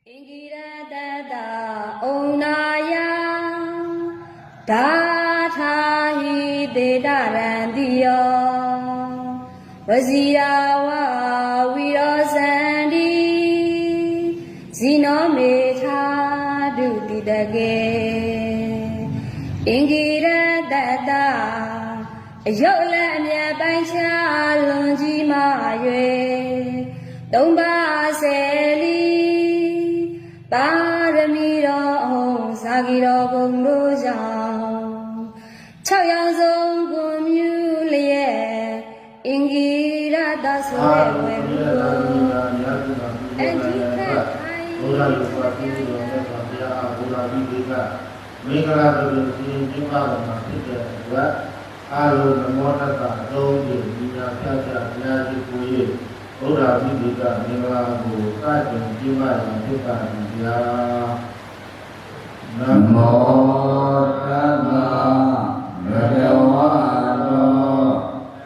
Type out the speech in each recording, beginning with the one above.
Ingirata Onaya Datahi Dedarandiyo Vazirawa Virosandi Zino Meta Dutidage Ingirata Yola Mia Bansha Lonji Mayue Domba Seli Paramiro Sagiro Gumroja Chayazong Gumulie Ingira Daswe and Ora Bibika Mingla Bu Kajeng Jima Jika Jia Namo Tassa Bhagavato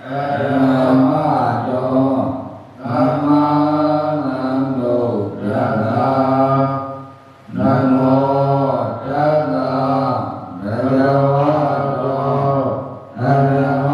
Arahato Sammasambuddhassa Namo Tassa Bhagavato Arahato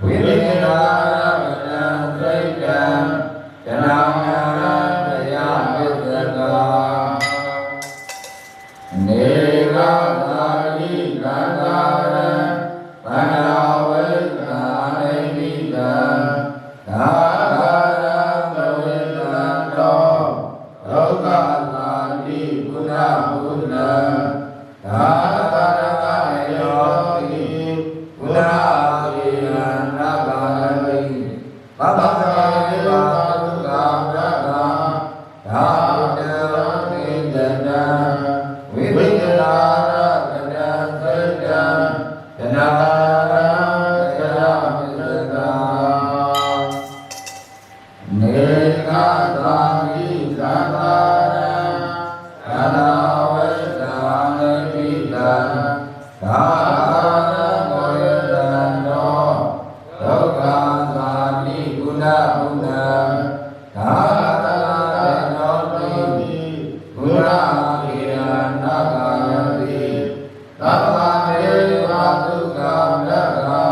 ဝိသေနာရတံစိတ်တံတဏှာတရားပစ္စကာနေကသာတိကန္တာရံဗန္ဓဝိက္ခာနိမိတံသာရံသဝေတံတောဒုက္ခသာတိကုဏဘုဒ္ဓံသာသရကယောတိကုဏေယနာဂာတိဘဗ္ဗေဝသုခာပရဂာသာတံသေတတံဝိသေနာရတတံသေတံတနာရတရားပစ္စကာနေကသာတိသံဃာရံခန္ဓာဝိတ္တာနိမိတံသာရံဘောရတံတောဒုက္ခသာတိကုဏဘုဒ္ဓံသာသနာနောတိကုဏေယနာဂာတိသဗ္ဗေဝသုခာပရဂာ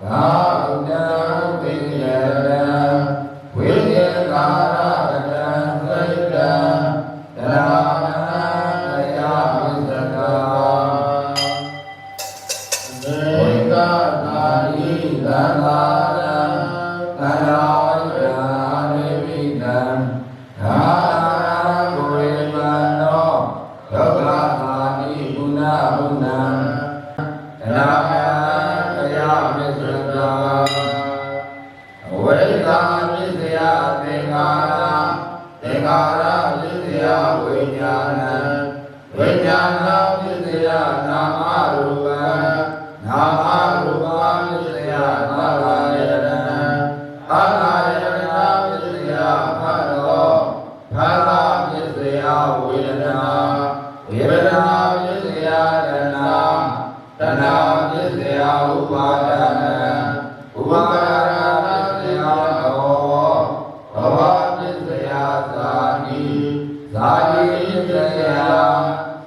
သာဥဒ္ဒံပိယတံဝိသေကာရတံစိတ်တံတရာတရားပစ္စကာနေကသာတိသံဃာရံသန္တာဝိက္ခာနိမိတံသာရံဘုရေမနောဒုက္ခသာတိကုဏဘုဒ္ဓံတရာတရားပစ္စကာဝိကာပစ္စယသင်္ခါရသင်္ခါရပစ္စယဝိညာဏံဝိညာဏပစ္စယနာမရူပံနာမရူပပစ္စယနာဂာယတံအာဂာယတံပစ္စယဖတ်တော်ဖတ်တာပစ္စယဝေဒနာဝေဒနာပစ္စယတဏှာတဏှာပစ္စယဥပါဒနာဥပါဒနာပစ္စယဘောဘဝပစ္စယသာတိဇာတိပစ္စယ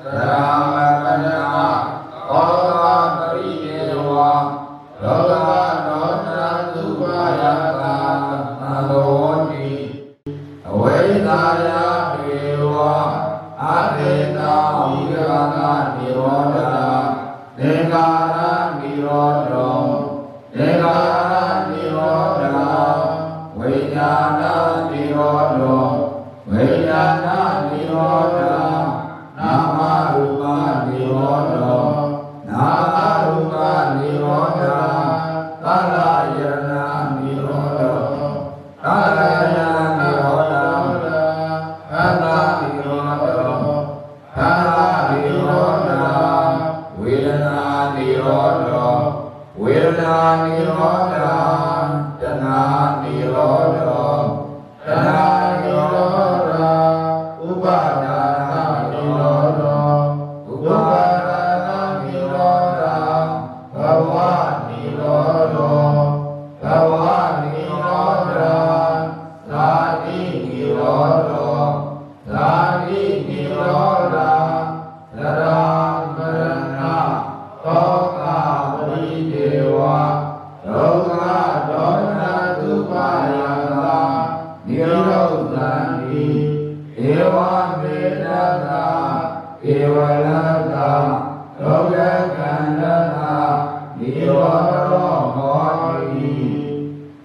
သရမပနာဩဃပရိယေဝလောကနောတသုဘာယတာသံသောတိအဝိဇ္ဇာယပေဝအာသေတာဝိရာဂနိရောဓသင်္ခါရနိရောဓောသင်္ခါရနိရောဓဝိညာဏနိရောဓောဝိညာဏနိရောဓနာမရူပနိရောဓောနာမရူပနိရောဓသလယနာနိရောဓောသလယနာနိရောဓသလနိရောဓောသလနိရောဓဝေဒနာနိရောဓောဝေဒနာနိရောဓတဏှာနိရောဓောတဏှာနိရောဓဥပါဒာနိရောဓောဥပါဒာနိရောဓဘဝနိရောဓောဘဝနိရောဓသာတိနိရောဓောသာတိနိရောဓသရမရဏသောကပရိဒေဝဒုက္ခဒေါမနသုပါယတာနိရောဓံတိဧဝမေတ္တာဧဝလတ္တာလောကကန္တနာနိရောဓောဟောတိ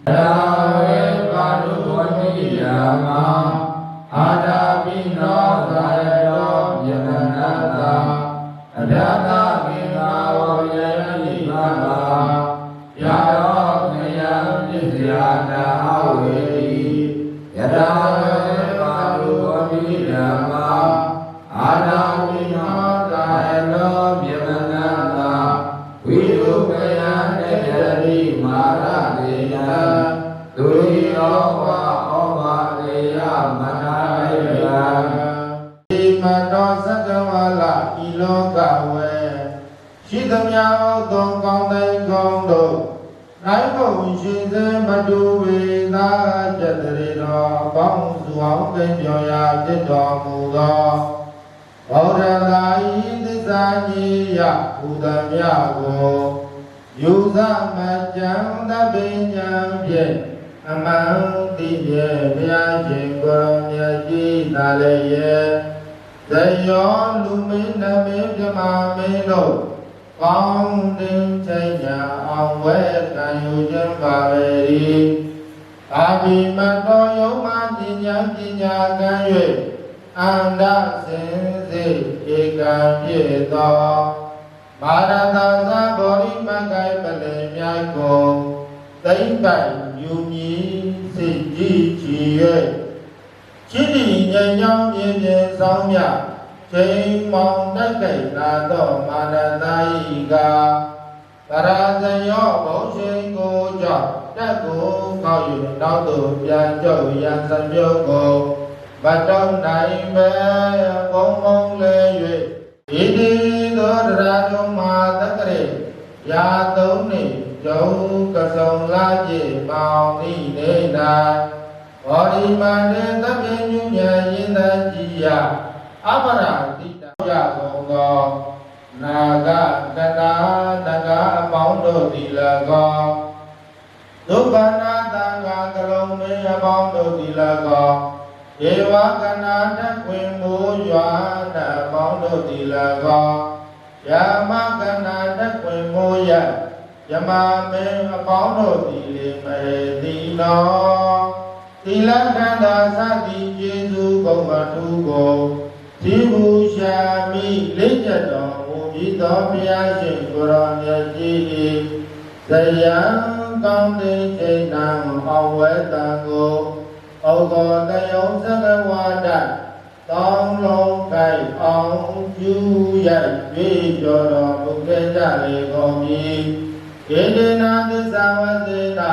သာဝေပါဠုဝတိယမအာတာပိနောသာယတောယမနတ္တာအဒတ္တကိသာဝယတိပါပါယာရောခယံပစ္စယနာဝေတိယထာဝေပါဠုဝတိယမအာတာပိနောသာယတောယမနတ္တာဝိရုပယံတေတိမာရတေယသူရိယောဝါဩဘာတေယမနာယေယဒီမတောသက္ကဝလဤလောကဝေရှိသမျှဩသောကောင်းတဲ့ကောင်းတို့နိုင်ဖို့ရှိစေမတူဝေသာကျက်တရေတော်ပေါင်းစုအောင်သိပြောရာဖြစ်တော်မူသောဗုဒ္ဓသာဤသစ္စာကြီးယဘုဒ္ဓမြတ်ကို ယူဇမကြံသဗ္ဗညံဖြင့်အမှန်တိပြေဘုရားရှင်ကိုရောမြတ်ကြီးသာလည်းရဲ့ဇယောလူမင်းနမင်းပြမမင်းတို့ကောင်းတင်ချိန်ညာအောင်ဝဲကံယူခြင်းပါပဲဒီအာဘိမတော်ယုံမှပညာကံ၍အန္တစင်စေဧကံပြေသောမာရသာသဗောဓိမဂ္ဂိပလေမြိုက်ကိုသိမ့်ပိုင်ယူမည်စိတ်ကြီးချီ၍ချစ်တီငြိမ်ချောင်းမြေပြင်ဆောင်မြချိန်မောင်တက်ကြိတ်လာသောမာနသာဤကပရာဇယောဘုရှိကိုကြောင့်တက်ကိုကောက်ယူနောက်သို့ပြန်ကျုပ်ရန်စပြုတ်ကိုမတုံနိုင်ပဲဘုံဘုံလဲ၍ဤတိသောတရားတော်မှာတက္ကရေရာသုံးနှင့်ကျုံကစုံလာကြည်ပေါင်းသည့်နေ၌ဘောဓိမန္တေသဗ္ဗညုညရင်တကြည်ယအပရာတိတရကုန်သောနာဂကနာနဂအပေါင်းတို့သည်၎င်းဒုဗ္ဗနာတံဃာကလုံးမေအပေါင်းတို့သည်၎င်းဒေဝကနာတခွင်မိုးရွာတအပေါင်းတို့သည်၎င်းယမကနာတခွင်မိုးရယမမင်းအပေါင်းတို့သည်လေမေသည်နောသီလခန္ဓာသတိကျေစုဘုံမထုကိုဒီဘူရှာမိလက်ကျတော်မူပြီးသောဘုရားရှင်ကိုရောမြတ်ကြီး၏ဇယံကောင်းတဲ့ချိန်နာအောင်ဝဲတံကိုဩဃောတယုံသကဝါဒတောင်းလုံးကိုက်အောင်ကျူရိုက်ပြီးကြော်တော်မူခဲ့ကြလေကုန်ပြီဒေဒေနာသစ္စာဝသေနာ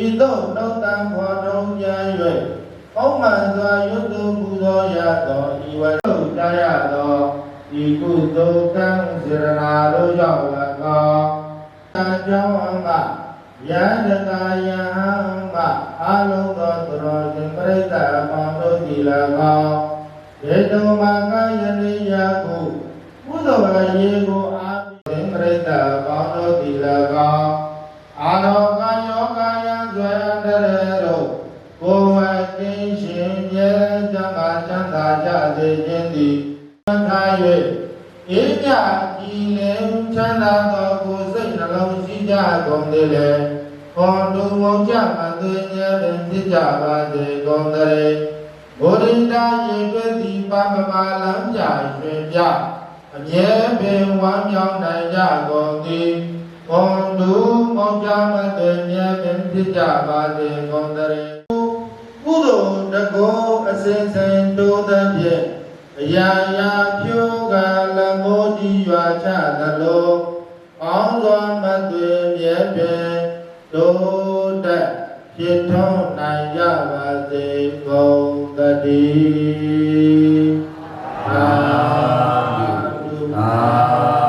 ဤသို့နှုတ်တံဖော်တုံးပြန်၍ဩမှန်စွာရွတ်သူပူဇော်ရသောဤဝတ္ထုတရားသောဤကုသိုလ်ကံစေရနာတို့ကြောင့်၎င်းအကြောင်းအမှယန္တကာယံမှအာလုံးသောသူတော်ရှင်ပရိသတ်အပေါင်းတို့သည်၎င်းဒေတုမကယနိယကုကုသိုလ်ရေကိုအာပိပရိသတ်အပေါင်းတို့သည်၎င်းအာရောဂယောဂယံဇွဲတရေတို့ကိုယ်ဝဲသိရှင်မြဲကြမှာချမ်းသာကြစေခြင်းသည်သံဃာ၍အေးမြကြည်လင်ချမ်းသာသောကိုယ်စိတ်နှလုံးရှိကြကုန်သည်လေဟောတုံမောကြမသွေညဲပင်ဖြစ်ကြပါစေကုန်သရေဘုရိတာရေတွဲသည်ပပပါလမ်းပြရွှင်ပြအမြဲပင်ဝမ်းမြောက်နိုင်ကြကုန်သည်ဟောတုံမောကြမသွေညဲပင်ဖြစ်ကြပါစေကုန်သရေကုသိုလ်တကောအစဉ်စဉ်တိုးသဖြင့်အရာရာဖြိုးကလမိုးကြီးရွာချသလိုအောင်စွာမသွေမြဲပင်တိုးတက်ဖြစ်ထွန်းနိုင်ကြပါစေကုန်သတည်းသာဓုသာ